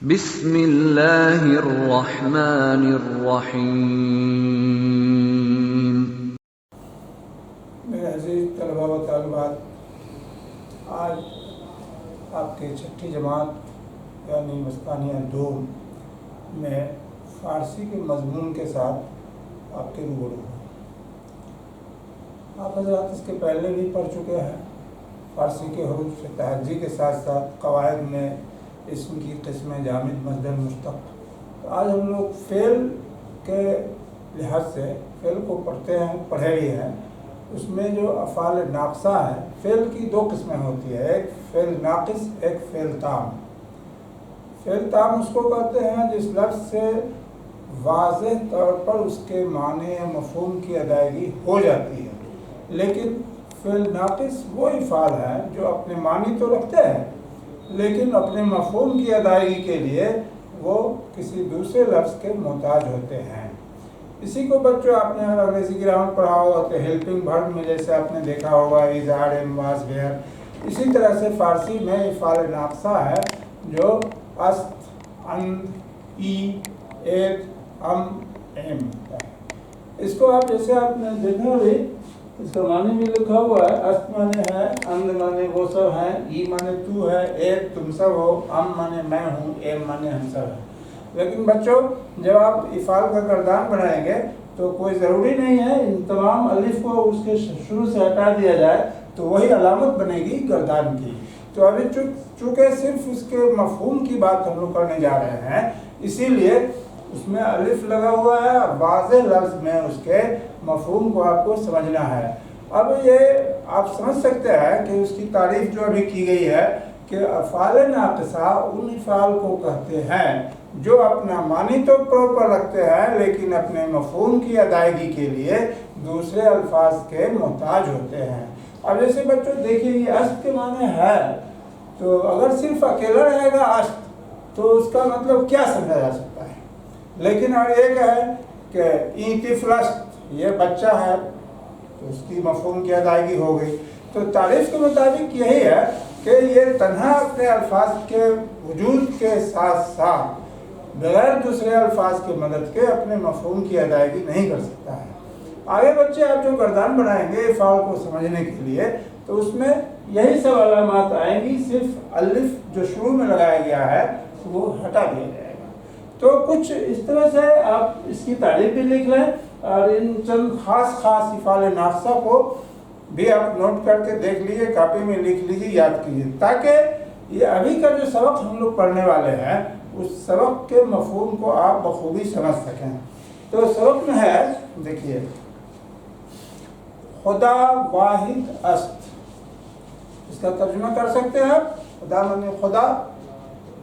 بسم اللہ الرحمن الرحیم۔ میرے عزیز طلباء و طالبات، آج آپ کے چھٹی جماعت یعنی مسکانیہ دوم میں فارسی کے مضمون کے ساتھ آپ کے روبرو ہوں۔ آپ حضرات اس کے پہلے بھی پڑھ چکے ہیں۔ فارسی کے حروف سے تہجی کے ساتھ ساتھ قواعد میں اسم کی قسمیں جامد، مصدر، مشتق۔ تو آج ہم لوگ فعل کے لحاظ سے فعل کو پڑھے بھی ہیں۔ اس میں جو افعال ناقصہ ہیں، فعل کی دو قسمیں ہوتی ہیں، ایک فعل ناقص، ایک فعل تام۔ فعل تام اس کو کہتے ہیں جس لفظ سے واضح طور پر اس کے معنی یا مفہوم کی ادائیگی ہو جاتی ہے، لیکن فعل ناقص وہ افعال ہیں جو اپنے معنی تو رکھتے ہیں لیکن اپنے مفہوم کی ادائیگی کے لیے وہ کسی دوسرے لفظ کے محتاج ہوتے ہیں۔ اسی کو بچوں آپ نے انگریزی گرامر پڑھا ہوگا کہ ہیلپنگ ورب میں جیسے آپ نے دیکھا ہوگا از، آر، ایم، واز، ویئر، اسی طرح سے فارسی میں افعال ناقصہ ہے جو است، اند، ای، ایت، ام، ایم ہے۔ اس کو آپ جیسے آپ نے دیکھا بھی، اس کا معنی بھی لکھا ہوا ہے۔ است مانے ہے، اند مانے وہ سب ہیں، ای مانے تو ہے، ایک تم سب ہو، ام مانے میں ہوں، ایم مانے ہم سب ہیں۔ لیکن بچوں جب آپ افعال کا گردان بنائیں گے تو کوئی ضروری نہیں ہے ان تمام الف کو اس کے شروع سے ہٹا دیا جائے تو وہی علامت بنے گی گردان کی۔ تو ابھی چونکہ صرف اس کے مفہوم کی بات ہم لوگ کرنے جا رہے ہیں، اسی لیے اس میں الف لگا ہوا ہے، واضح لفظ میں اس کے مفہوم کو آپ کو سمجھنا ہے۔ اب یہ آپ سمجھ سکتے ہیں کہ اس کی تعریف جو ابھی کی گئی ہے کہ افعال ناقصہ ان افعال کو کہتے ہیں جو اپنا معنی تو پراپر رکھتے ہیں لیکن اپنے مفہوم کی ادائیگی کے لیے دوسرے الفاظ کے محتاج ہوتے ہیں۔ اب جیسے بچوں دیکھیے یہ است کے معنی ہے، تو اگر صرف اکیلا رہے گا است تو اس کا مطلب کیا سمجھا جا سکتا ہے، لیکن اور ایک ہے کہ ای طفل است، یہ بچہ ہے، تو اس کی مفہوم کی ادائیگی ہو گئی۔ تو تعریف کے مطابق یہی ہے کہ یہ تنہا اپنے الفاظ کے وجود کے ساتھ ساتھ بغیر دوسرے الفاظ کی مدد کے اپنے مفہوم کی ادائیگی نہیں کر سکتا ہے۔ آگے بچے آپ جو گردان بنائیں گے افعال کو سمجھنے کے لیے تو اس میں یہی سب علامات آئیں گی، صرف الف جو شروع میں لگایا گیا ہے وہ ہٹا دیا جائے گا۔ تو کچھ اس طرح سے آپ اس کی تعریف بھی لکھ لیں اور ان چند خاص افعال ناقصہ کو بھی آپ نوٹ کر کے دیکھ لیجیے، کاپی میں لکھ لیجیے، یاد کیجیے، تاکہ یہ ابھی کا جو سبق ہم لوگ پڑھنے والے ہیں اس سبق کے مفہوم کو آپ بخوبی سمجھ سکیں۔ تو سبق میں ہے، دیکھیے، خدا واحد است، اس کا ترجمہ کر سکتے ہیں آپ۔ خدا مانے خدا،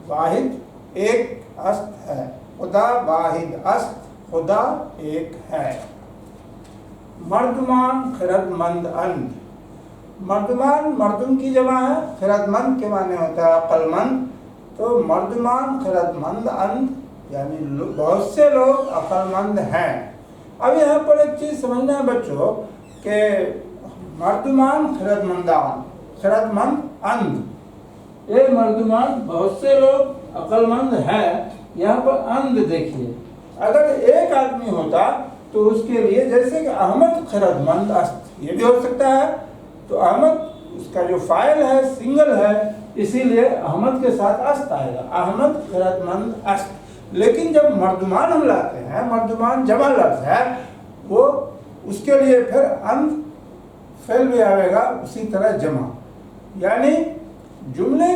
واحد ایک، است ہے، خدا واحد است، خدا ایک ہے۔ مردمان خرد مند اند، مردمان مردم کی جمع ہے، خرد مند کے معنی ہوتا ہے عقل مند، تو مردمان خرد مند اند یعنی بہت سے لوگ عقل مند ہیں۔ اب یہاں پر ایک چیز سمجھنا ہے بچوں کہ مردمان خرد مندان، خرد مند اند، یہ مردمان بہت سے لوگ عقل مند ہیں، یہاں پر اند دیکھیے، اگر ایک آدمی ہوتا تو اس کے لیے جیسے کہ احمد خرد مند است یہ بھی ہو سکتا ہے، تو احمد اس کا جو فاعل ہے سنگل ہے، اسی لیے احمد کے ساتھ است آئے گا، احمد خرد مند است۔ لیکن جب مردمان ہم لاتے ہیں، مردمان جمع لفظ ہے، وہ اس کے لیے پھر اند فعل بھی آئے گا اسی طرح جمع، یعنی جملے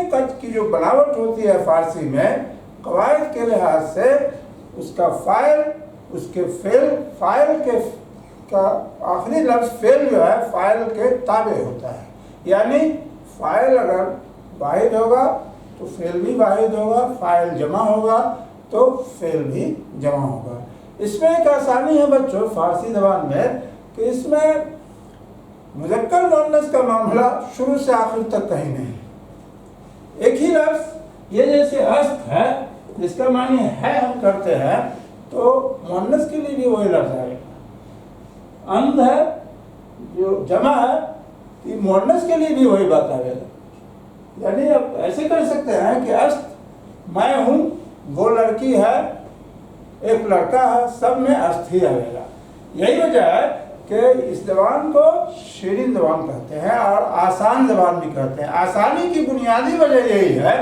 کی جو بناوٹ ہوتی ہے فارسی میں قواعد کے لحاظ سے اس کا فاعل، اس کے فعل، فاعل کا آخری لفظ فعل جو ہے فاعل کے تابع ہوتا ہے، یعنی فاعل اگر واحد ہوگا تو فعل بھی واحد ہوگا، فاعل جمع ہوگا تو فعل بھی جمع ہوگا۔ اس میں ایک آسانی ہے بچوں فارسی زبان میں کہ اس میں مذکر مؤنث کا معاملہ شروع سے آخر تک کہیں نہیں، ایک ہی لفظ، یہ جیسے است ہے جس کا معنی ہے ہم کرتے ہیں تو مؤنث کے لیے بھی وہی لفظ آئے گا، اند ہے جو جمع ہے یہ مؤنث کے لیے بھی وہی بات آئے گا، یعنی آپ ایسے کر سکتے ہیں کہ است میں ہوں، وہ لڑکی ہے، ایک لڑکا ہے، سب میں است ہی آئے گا۔ یہی وجہ ہے کہ اس زبان کو شیرین زبان کہتے ہیں اور آسان زبان بھی کہتے ہیں۔ آسانی کی بنیادی وجہ یہی ہے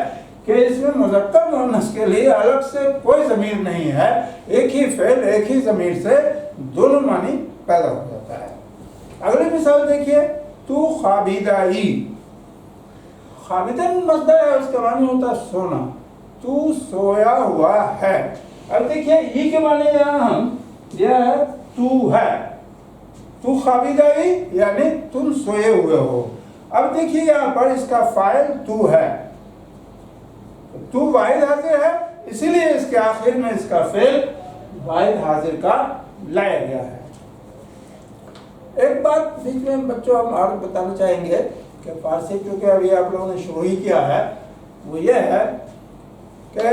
کہ اس میں مذکر مؤنث کے لیے الگ سے کوئی ضمیر نہیں ہے، ایک ہی فعل ایک ہی ضمیر سے دونوں معنی پیدا ہو جاتا ہے۔ اگلی مثال دیکھیے، تو خابیدائی۔ خابیدن مصدر ہے، اس کا معنی ہوتا ہے سونا، تو سویا ہوا ہے۔ اب دیکھیے یہ کے معنی یہاں ہم یہ ہے تو ہے، تو خابیدائی یعنی تم سوئے ہوئے ہو۔ اب دیکھیے یہاں پر اس کا فاعل تو ہے، تو واحد حاضر ہے، اسی لیے اس کے آخر میں اس کا فعل واحد حاضر کا لایا گیا ہے۔ ایک بات بیچ میں بچوں ہم اور بتانا چاہیں گے کہ فارسی چونکہ ابھی آپ لوگوں نے شروع ہی کیا ہے، وہ یہ ہے کہ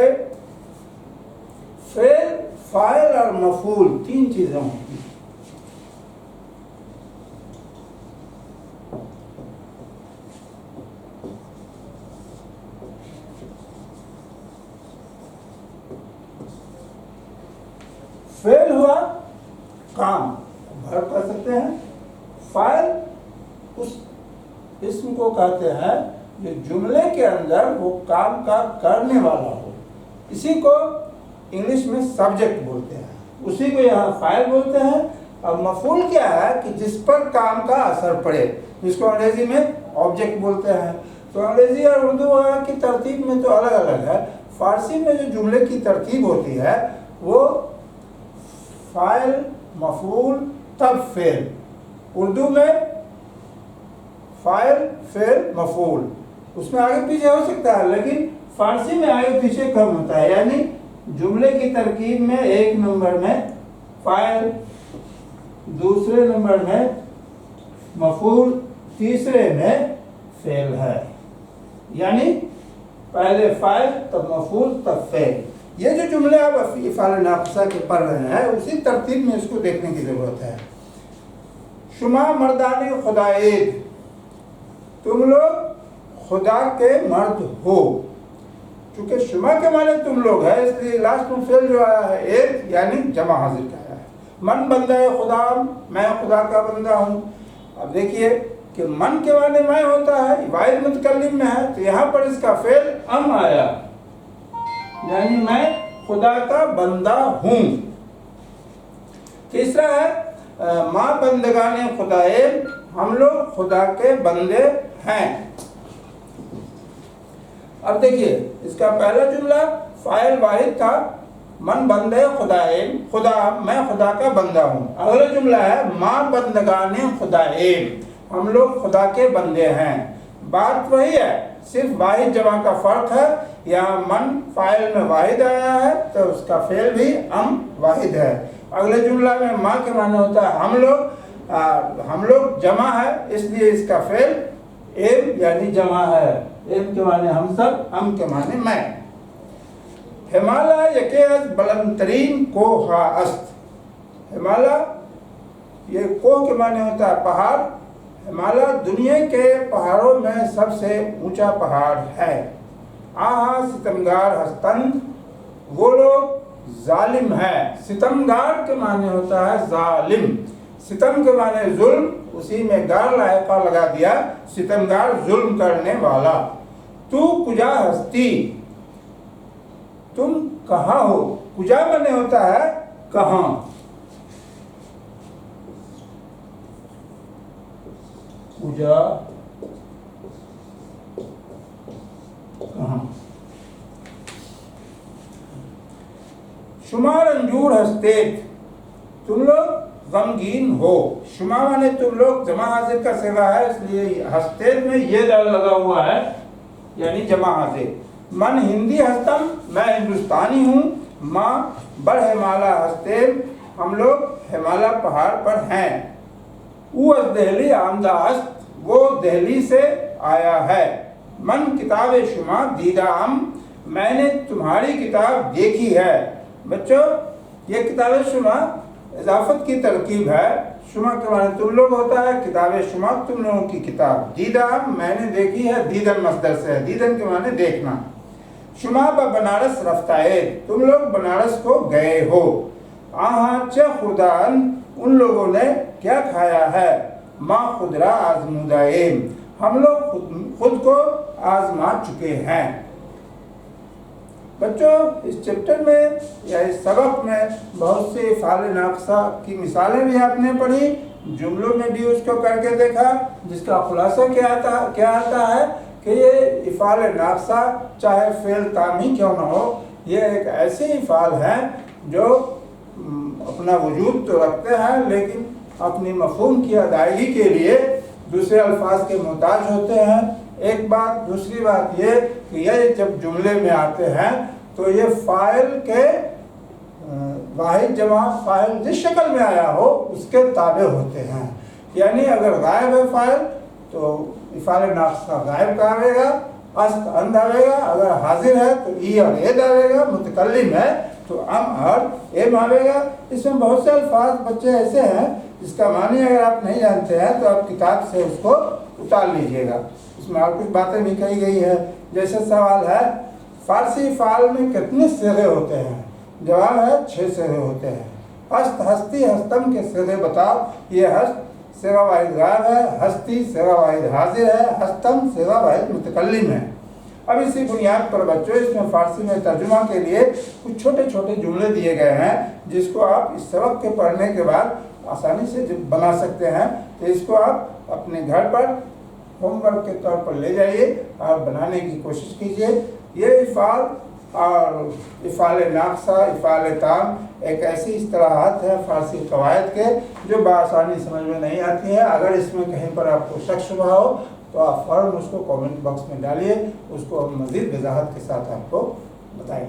فعل، فاعل اور مفعول تین چیزیں ہوتی ہیں۔ فعل ہوا کام، بھر کر سکتے ہیں۔ فاعل اس اسم کو کہتے ہیں جو جملے کے اندر وہ کام کا کرنے والا ہو، اسی کو انگلش میں سبجیکٹ بولتے ہیں، اسی کو یہاں فاعل بولتے ہیں۔ اور مفعول کیا ہے کہ جس پر کام کا اثر پڑے، جس کو انگریزی میں آبجیکٹ بولتے ہیں۔ تو انگریزی اور اردو وغیرہ کی ترتیب میں تو الگ الگ ہے، فارسی میں جو جملے کی ترتیب ہوتی ہے وہ فاعل، مفعول، تب فعل۔ اردو میں فاعل، فعل، مفعول، اس میں آگے پیچھے ہو سکتا ہے، لیکن فارسی میں آگے پیچھے کم ہوتا ہے، یعنی جملے کی ترکیب میں ایک نمبر میں فاعل، دوسرے نمبر میں مفعول، تیسرے میں فعل ہے، یعنی پہلے فاعل تب مفعول تب فعل۔ یہ جو جملے آپ افعال ناقصہ کے پڑھ رہے ہیں اسی ترتیب میں اس کو دیکھنے کی ضرورت ہے۔ شما مردان خدائید، تم لوگ خدا کے مرد ہو۔ چونکہ شما کے معنی تم لوگ ہے، اس لیے لاسٹ میں فعل جو آیا ہے ایک یعنی جمع حاضر کا آیا ہے۔ من بندہ خدا، میں خدا کا بندہ ہوں۔ اب دیکھیے کہ من کے معنی میں ہوتا ہے، واحد متکلم میں ہے، تو یہاں پر اس کا فعل ام آیا، یعنی میں خدا کا بندہ ہوں۔ تیسرا ہے ماں بندگان خدائے، ہم لوگ خدا کے بندے ہیں۔ اب دیکھیے اس کا پہلا جملہ فاعل واحد تھا، من بندے خدائے، خدا، میں خدا کا بندہ ہوں۔ اگلا جملہ ہے ماں بندگان خدائے، ہم لوگ خدا کے بندے ہیں۔ بات وہی ہے، صرف واحد جمع کا فرق ہے، یہاں من فاعل میں واحد آیا ہے تو اس کا فعل بھی ام واحد ہے۔ اگلے جملہ میں ماں کے معنی ہوتا ہے ہم لوگ جمع ہے، اس لیے اس کا فعل ایم یعنی جمع ہے، ایم کے معنی ہم سب، ام کے معنی میں۔ ہمالیہ یکی از بلند ترین کوہ است، ہمالیہ یہ کوہ کے معنی ہوتا ہے پہاڑ، ہمالیہ دنیا کے پہاڑوں میں سب سے اونچا پہاڑ ہے۔ آہا ستمگار ہستند، وہ لوگ ظالم ہے۔ ستمگار کے معنی ہوتا ہے ظالم، ستم کے معنی ظلم، اسی میں گار لاحقہ لگا دیا، ستمگار ظلم کرنے والا۔ تو کجا ہستی، تم کہاں ہو، کجا معنی ہوتا ہے کہاں، کجا کہاں۔ شما رنجور ہستید، تم لوگ غمگین ہو۔ شما مانے تم لوگ جمع حاضر کا صیغہ ہے، اس لیے ہستید میں یہ دال لگا ہوا ہے یعنی جمع حاضر۔ من ہندی ہستم، میں ہندوستانی ہوں۔ ماں بر ہمالا ہستید، ہم لوگ ہمالا پہاڑ پر ہیں۔ او از دہلی آمدہ است، وہ دہلی سے آیا ہے۔ من کتاب شما دیدہ ام، میں نے تمہاری کتاب دیکھی ہے۔ بچوں یہ کتاب شما اضافت کی ترکیب ہے، شما کے معنی تم لوگ ہوتا ہے، کتاب شما تم لوگوں کی کتاب، دیدہ میں نے دیکھی ہے، دیدن مصدر سے ہے، دیدن کے معنی دیکھنا۔ شما با بنارس رفتائید، تم لوگ بنارس کو گئے ہو. آہاں چہ خدان، ان لوگوں نے کیا کھایا ہے. ما خود را آزمودائیم، ہم لوگ خود کو آزما چکے ہیں. بچوں اس چیپٹر میں یا اس سبق میں بہت سی افعال ناقصہ کی مثالیں بھی آپ نے پڑھی، جملوں میں بھی اس کو کر کے دیکھا، جس کا خلاصہ کیا آتا ہے کہ یہ افعال ناقصہ چاہے فعل تام ہی کیوں نہ ہو، یہ ایک ایسے افعال ہیں جو اپنا وجود تو رکھتے ہیں لیکن اپنی مفہوم کی ادائیگی کے لیے دوسرے الفاظ کے محتاج ہوتے ہیں. ایک بات. دوسری بات یہ کہ یہ جب جملے میں آتے ہیں تو یہ فاعل کے واحد جمع فاعل جس شکل میں آیا ہو اس کے تابع ہوتے ہیں. یعنی اگر غائب ہے فاعل تو افعال ناقصہ غائب کا آئے گا، است اند آئے گا. اگر حاضر ہے تو ای اور اید آئے گا. متکلم ہے تو ام اور ایم آئے گا. اس میں بہت سے الفاظ بچے ایسے ہیں جس کا معنی اگر آپ نہیں جانتے ہیں تو آپ کتاب سے اس کو اتار لیجئے گا. اس میں اور کچھ باتیں بھی کہی گئی ہے. جیسے سوال ہے فارسی فعال میں کتنے صیغے ہوتے ہیں؟ جواب ہے 6 صیغے ہوتے ہیں. ہست ہستی ہستم کے صیغے بتاؤ. یہ ہست صیغہ واحد غائب ہے، ہستی صیغہ واحد حاضر ہے، ہستم صیغہ واحد متکلم ہے. اب اسی بنیاد پر بچوں اس میں فارسی میں ترجمہ کے لیے کچھ چھوٹے چھوٹے جملے دیے گئے ہیں جس کو آپ اس سبق کے پڑھنے کے بعد آسانی سے بنا سکتے ہیں. تو اس کو آپ اپنے گھر پر ہوم ورک کے طور پر لے جائیے اور بنانے کی کوشش کیجیے. یہ افعال اور افعال ناقصہ، افعال تام ایک ایسی اصطلاحات ہے فارسی قواعد کے جو بآسانی سمجھ میں نہیں آتی ہے. اگر اس میں کہیں پر آپ کو شک شبہ ہو تو آپ فوراً اس کو کامنٹ باکس میں ڈالیے، اس کو ہم مزید وضاحت کے ساتھ آپ کو بتائیں گے.